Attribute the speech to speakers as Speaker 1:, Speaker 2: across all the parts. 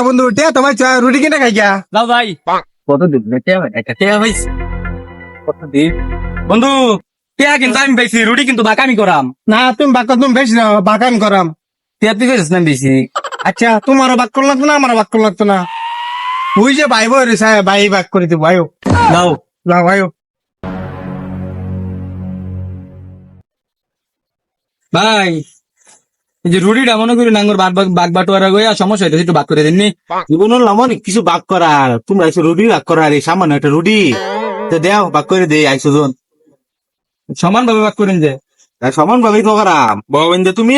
Speaker 1: বন্ধু টিয়া তোমার রুটি কিনে খাই গা
Speaker 2: দাও ভাই কত দিন একটা টিয়া পাইছি কত দিন বন্ধু টিয়া কিন্তু আমি পাইছি রুটি কিন্তু বাকামি করাম
Speaker 1: না তুমি বাক্য তুমি বেশি না বাগান করাম
Speaker 2: টিয়া তুই পাইছিস না বেশি
Speaker 1: আচ্ছা তোমারও বাক্য লাগতো না আমারও বাক্য লাগতো না ওই যে ভাই বই রয়েছে ভাই বাক করে দিব ভাইও
Speaker 2: দাও
Speaker 1: না ভাইও
Speaker 2: ভাই এই যে রুটিটা মনে করি নাঙ্গর বাগ বাটোয়ারা গইয়া সমস্যা হইতেছে একটু বাক করে দিননি
Speaker 3: জীবন অনেক কিছু বাক করার তোমরা এসে রুটি বাক করার এই সামান্য একটা রুটি তো দেও বাক করে দে আইসো জন
Speaker 2: সমান ভাবে বাক করেন যে
Speaker 3: সমান ভাবেই তো করাম বাবিন দে তুমি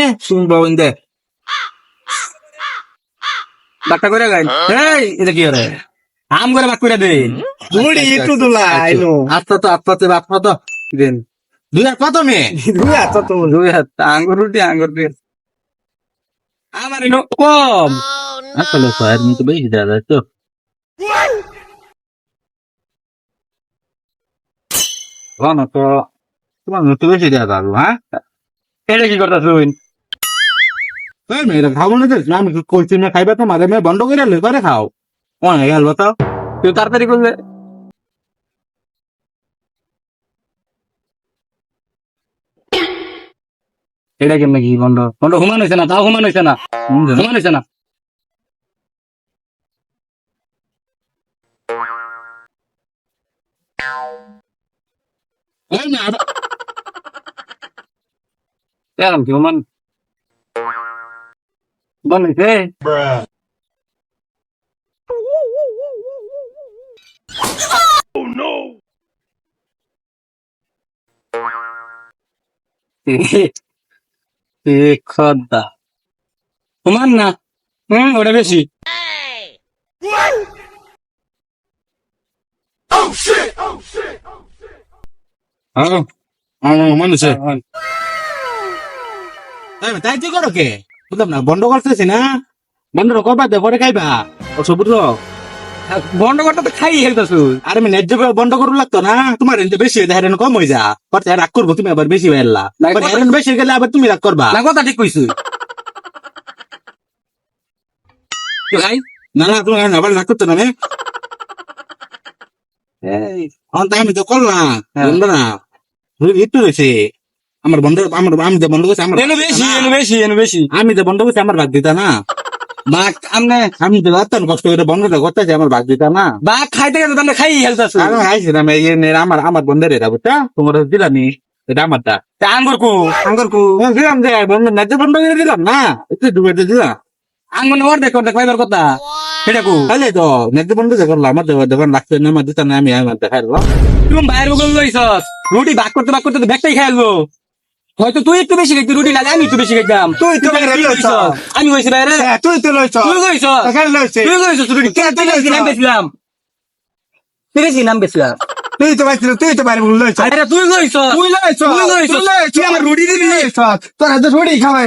Speaker 3: বাবিন দে
Speaker 2: বাকটা করে গাইন এই এটা কি রে আম করে বাক করে দেন
Speaker 1: রুটি একটু তোলা আইনো
Speaker 3: আত্মাতে বাপ তো দেন দুই হাত পাতো মেয়ে
Speaker 1: দুই হাত তো
Speaker 2: দুই হাত আঙ্গুর রুটি আঙ্গুর দিয়ে আমার এনো কম
Speaker 3: আসলে স্যার আমি তো বেশি দেওয়া যায় তো না তো তোমার তো বেশি দেওয়া যাবে হ্যাঁ
Speaker 2: এটা কি করতা তুই
Speaker 3: মেয়েরা খাবো না আমি করছি না খাইবা তো মাঝে মেয়ে বন্ধ করে করে খাও অনেক গেল তো
Speaker 2: তুই তাড়াতাড়ি করলে এটা কেমন কি বন্ধ বন্ধ হুমান হয়েছে না তাও হুমান হয়েছে না হুমান হয়েছে না এরকম কি হুমান বন্ধ হয়েছে খদ্দা হুমান না ওটা বেশি
Speaker 3: মানুষ তাই তুই করো কে বুঝলাম না বন্ধ করতেছি না বন্ধ করবা দে পরে খাইবা অবশ্য বুঝলো
Speaker 2: বন্ধ করতে তো খাই হেলতেছু
Speaker 3: আরে আমি ন্যায্য বন্ধ করু লাগতো না তোমার এনতে বেশি হয়ে হেরেন কম হয়ে যা পরে রাগ করবো তুমি আবার বেশি হয়ে এলা হেরেন বেশি গেলে আবার তুমি রাগ করবা
Speaker 2: না কথা ঠিক কইছু
Speaker 3: ভাই না না তুমি আবার রাগ করতো না আমি তো করলাম বন্ধ না একটু রয়েছে আমার বন্ধ আমি যে বন্ধ করছি আমার
Speaker 2: বেশি
Speaker 3: আমি যে বন্ধ করছি আমার ভাগ দিতা না
Speaker 2: বাঘ আমনে
Speaker 3: আমি তো রাত্তান কষ্ট করে বন্ধটা করতেছি আমার ভাগ দিতা না
Speaker 2: বাঘ খাইতে গেলে তোমরা খাই হেলতেছু
Speaker 3: আমি খাইছিলাম আমার বন্ধের এটা বুঝছা তোমার দিলামি এটা আমারটা
Speaker 2: আঙ্গুর কু
Speaker 3: দিলাম যে বন্ধ ন্যায্য বন্ধ করে দিলাম না একটু ডুবে দিলাম
Speaker 2: আঙ্গুর ওর দেখো পাইবার কথা সেটা কু
Speaker 3: তাহলে তো ন্যায্য বন্ধ যে করলাম আমার দোকান লাগছে না আমার দিতা না আমি আমার দেখাইলো
Speaker 2: তুমি বাইরের বগল লইছস রুটি ভাগ করতে তো ব্যাগটাই খাইলবো হয়তো তুই একটু বেশি খাইতি রুটি লাগে আমি একটু বেশি খাইতাম
Speaker 1: তুই তো বাইরে লইছ।
Speaker 2: আমি কইছি বাইরে
Speaker 1: তুই তো লইছ
Speaker 2: তুই কইছস
Speaker 1: এখানে লইছে
Speaker 2: তুই কইছস রুটি তুই বেশি নাম বেছিলাম
Speaker 1: তুই তো বাইরে তুই তো বাইরে লইছ
Speaker 2: আরে তুই কইছস
Speaker 1: তুই লইছ
Speaker 2: তুই কইছস তুই আমার রুটি দিবি
Speaker 1: তোর হাতে রুটি খাওয়াই